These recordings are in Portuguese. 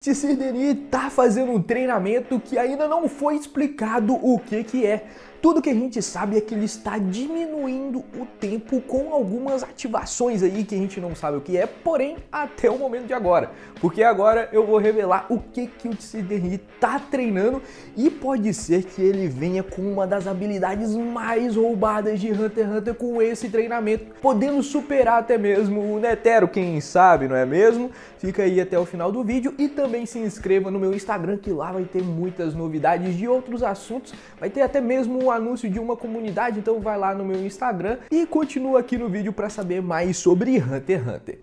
TC Denis tá fazendo um treinamento que ainda não foi explicado o que é. Tudo que a gente sabe é que ele está diminuindo o tempo com algumas ativações aí que a gente não sabe o que é, porém até o momento de agora. Porque agora eu vou revelar o que o TC Denis tá treinando e pode ser que ele venha com uma das habilidades mais roubadas de Hunter x Hunter com esse treinamento, podendo superar até mesmo o Netero, quem sabe, não é mesmo? Fica aí até o final do vídeo e também se inscreva no meu Instagram, que lá vai ter muitas novidades de outros assuntos, vai ter até mesmo um anúncio de uma comunidade, então vai lá no meu Instagram e continua aqui no vídeo para saber mais sobre Hunter x Hunter.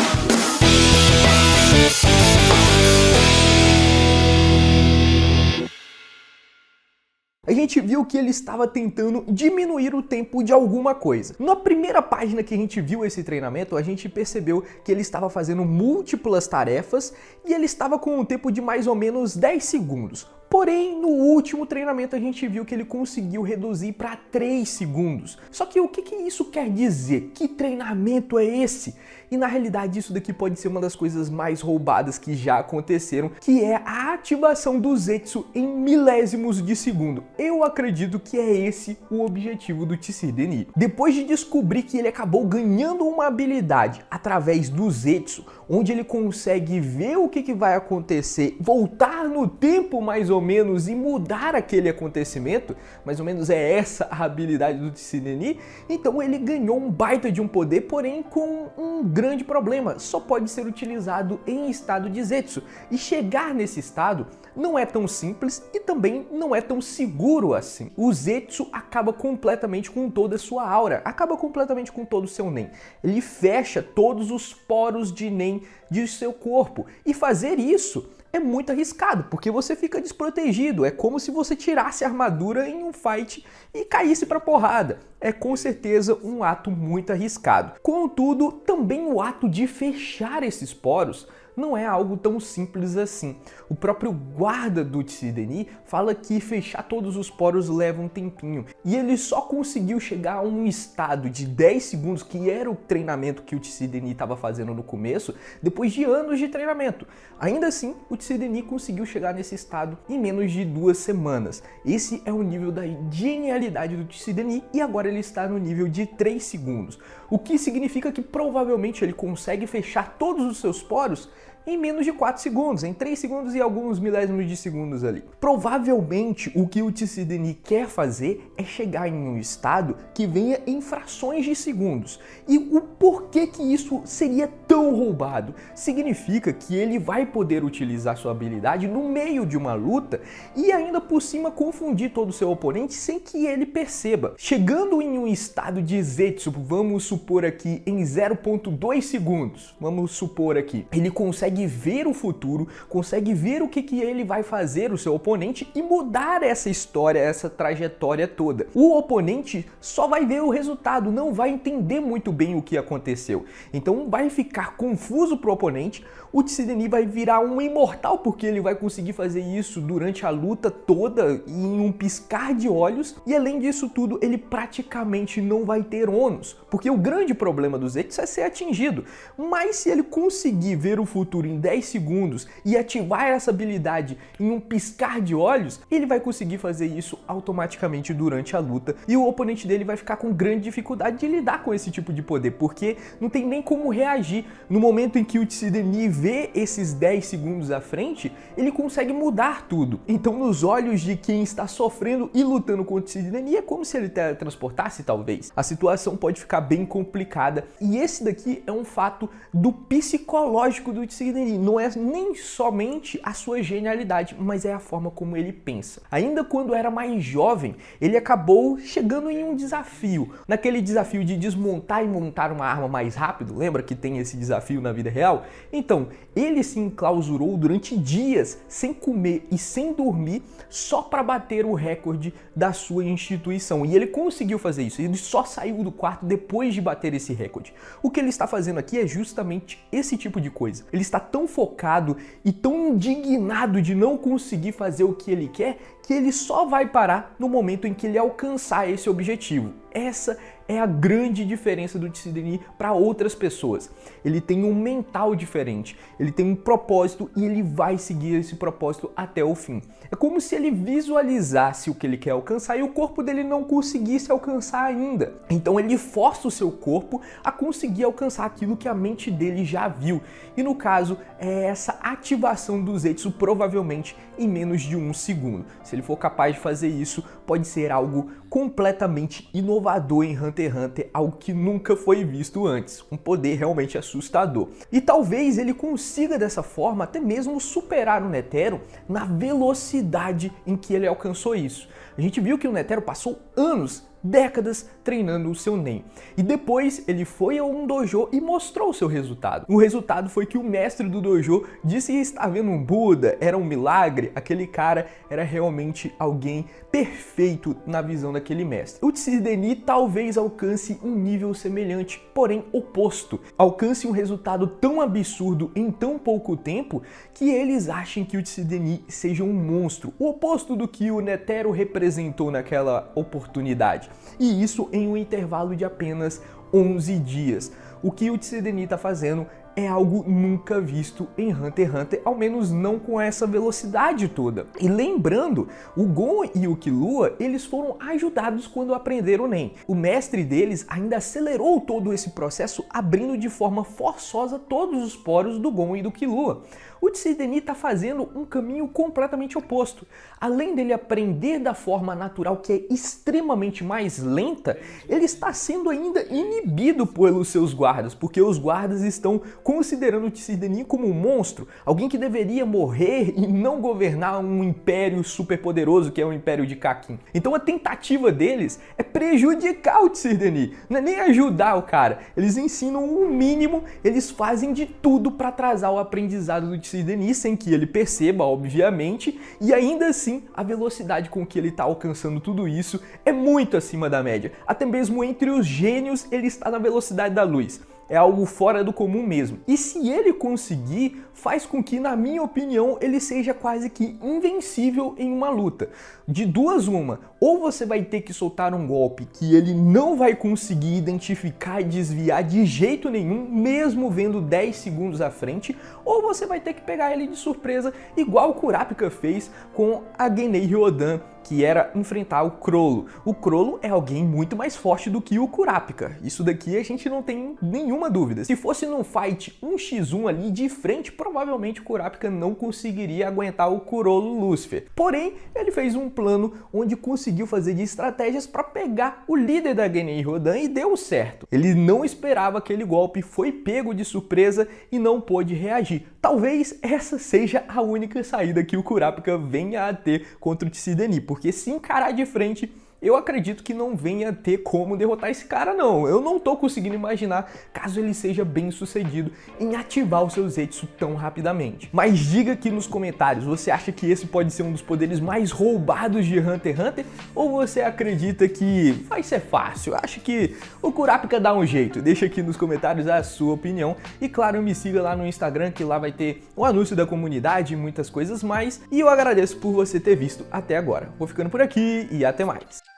A gente viu que ele estava tentando diminuir o tempo de alguma coisa. Na primeira página que a gente viu esse treinamento, a gente percebeu que ele estava fazendo múltiplas tarefas e ele estava com um tempo de mais ou menos 10 segundos. Porém, no último treinamento a gente viu que ele conseguiu reduzir para 3 segundos. Só que o que isso quer dizer? Que treinamento é esse? E na realidade isso daqui pode ser uma das coisas mais roubadas que já aconteceram, que é a ativação do Zetsu em milésimos de segundo. Eu acredito que é esse o objetivo do TC Denis. Depois de descobrir que ele acabou ganhando uma habilidade através do Zetsu, onde ele consegue ver o que vai acontecer, voltar no tempo mais ou menos e mudar aquele acontecimento, mais ou menos é essa a habilidade do TC Denis, então ele ganhou um baita de um poder, porém com um grande problema: só pode ser utilizado em estado de Zetsu, e chegar nesse estado não é tão simples e também não é tão seguro assim. O Zetsu acaba completamente com toda a sua aura, acaba completamente com todo o seu Nen. Ele fecha todos os poros de Nen de seu corpo, e fazer isso é muito arriscado, porque você fica desprotegido. É como se você tirasse a armadura em um fight e caísse pra porrada. É com certeza um ato muito arriscado. Contudo, também o ato de fechar esses poros não é algo tão simples assim. O próprio guarda do TC Denis fala que fechar todos os poros leva um tempinho. E ele só conseguiu chegar a um estado de 10 segundos, que era o treinamento que o TC Denis estava fazendo no começo, depois de anos de treinamento. Ainda assim, o TC Denis conseguiu chegar nesse estado em menos de 2 semanas. Esse é o nível da genialidade do TC Denis, e agora ele está no nível de 3 segundos. O que significa que provavelmente ele consegue fechar todos os seus poros em menos de 4 segundos, em 3 segundos e alguns milésimos de segundos ali. Provavelmente o que o TC Denis quer fazer é chegar em um estado que venha em frações de segundos. E o porquê que isso seria tão roubado? Significa que ele vai poder utilizar sua habilidade no meio de uma luta e ainda por cima confundir todo o seu oponente sem que ele perceba. Chegando em um estado de Zetsu, vamos supor aqui em 0,2 segundos, vamos supor aqui, ele consegue ver o futuro, consegue ver o que ele vai fazer, o seu oponente, e mudar essa história, essa trajetória toda. O oponente só vai ver o resultado, não vai entender muito bem o que aconteceu. Então vai ficar confuso pro oponente. O TC Denis vai virar um imortal, porque ele vai conseguir fazer isso durante a luta toda em um piscar de olhos, e além disso tudo, ele praticamente não vai ter ônus, porque o grande problema do Zetsu é ser atingido. Mas se ele conseguir ver o futuro em 10 segundos e ativar essa habilidade em um piscar de olhos, ele vai conseguir fazer isso automaticamente durante a luta, e o oponente dele vai ficar com grande dificuldade de lidar com esse tipo de poder, porque não tem nem como reagir. No momento em que o TC Denis vê esses 10 segundos à frente, ele consegue mudar tudo. Então, nos olhos de quem está sofrendo e lutando contra o TC Denis, é como se ele teletransportasse, talvez. A situação pode ficar bem complicada, e esse daqui é um fato do psicológico do TC Denis. Não é nem somente a sua genialidade, mas é a forma como ele pensa. Ainda quando era mais jovem, ele acabou chegando em um desafio. Naquele desafio de desmontar e montar uma arma mais rápido, lembra que tem esse desafio na vida real? Então, ele se enclausurou durante dias, sem comer e sem dormir, só para bater o recorde da sua instituição. E ele conseguiu fazer isso, ele só saiu do quarto depois de bater esse recorde. O que ele está fazendo aqui é justamente esse tipo de coisa. Ele está tão focado e tão indignado de não conseguir fazer o que ele quer, que ele só vai parar no momento em que ele alcançar esse objetivo. Essa é a grande diferença do Tsideni para outras pessoas. Ele tem um mental diferente, ele tem um propósito e ele vai seguir esse propósito até o fim. É como se ele visualizasse o que ele quer alcançar e o corpo dele não conseguisse alcançar ainda. Então ele força o seu corpo a conseguir alcançar aquilo que a mente dele já viu. E no caso, é essa ativação do Zetsu provavelmente em menos de 1 segundo. Se ele for capaz de fazer isso, pode ser algo completamente inovador em Hunter x Hunter, algo que nunca foi visto antes, um poder realmente assustador. E talvez ele consiga dessa forma até mesmo superar o Netero na velocidade em que ele alcançou isso. A gente viu que o Netero passou anos, décadas treinando o seu Nen. E depois ele foi a um dojo e mostrou o seu resultado. O resultado foi que o mestre do dojo disse estar vendo um Buda, era um milagre, aquele cara era realmente alguém perfeito na visão daquele mestre. O Tsideni talvez alcance um nível semelhante, porém oposto. Alcance um resultado tão absurdo em tão pouco tempo que eles achem que o Tsideni seja um monstro, o oposto do que o Netero representou naquela oportunidade. E isso em um intervalo de apenas 11 dias. O que o Tsideni está fazendo é algo nunca visto em Hunter x Hunter, ao menos não com essa velocidade toda. E lembrando, o Gon e o Killua, eles foram ajudados quando aprenderam o Nen. O mestre deles ainda acelerou todo esse processo, abrindo de forma forçosa todos os poros do Gon e do Killua. O Tsideni está fazendo um caminho completamente oposto. Além dele aprender da forma natural, que é extremamente mais lenta, ele está sendo ainda inibido pelos seus guardas, porque os guardas estão considerando o Tsideni como um monstro, alguém que deveria morrer e não governar um império superpoderoso que é o Império de Kakin. Então a tentativa deles é prejudicar o Tsideni, não é nem ajudar o cara. Eles ensinam o mínimo, eles fazem de tudo para atrasar o aprendizado do Tsideni sem que ele perceba, obviamente, e ainda assim a velocidade com que ele está alcançando tudo isso é muito acima da média. Até mesmo entre os gênios ele está na velocidade da luz. É algo fora do comum mesmo. E se ele conseguir, faz com que, na minha opinião, ele seja quase que invencível em uma luta. De duas uma, ou você vai ter que soltar um golpe que ele não vai conseguir identificar e desviar de jeito nenhum, mesmo vendo 10 segundos à frente, ou você vai ter que pegar ele de surpresa, igual o Kurapika fez com a Genei Ryodan, que era enfrentar o Chrollo. O Chrollo é alguém muito mais forte do que o Kurapika. Isso daqui a gente não tem nenhuma dúvida. Se fosse num fight 1x1 ali de frente, provavelmente o Kurapika não conseguiria aguentar o Chrollo Lucifer. Porém, ele fez um plano onde conseguiu fazer de estratégias para pegar o líder da Genei Ryodan e deu certo. Ele não esperava aquele golpe, foi pego de surpresa e não pôde reagir. Talvez essa seja a única saída que o Kurapika venha a ter contra o Tsideni, porque se encarar de frente, eu acredito que não venha ter como derrotar esse cara não. Eu não tô conseguindo imaginar caso ele seja bem sucedido em ativar o seu Zetsu tão rapidamente. Mas diga aqui nos comentários, você acha que esse pode ser um dos poderes mais roubados de Hunter x Hunter? Ou você acredita que vai ser fácil? Acho que o Kurapika dá um jeito. Deixa aqui nos comentários a sua opinião. E claro, me siga lá no Instagram, que lá vai ter o anúncio da comunidade e muitas coisas mais. E eu agradeço por você ter visto até agora. Vou ficando por aqui e até mais.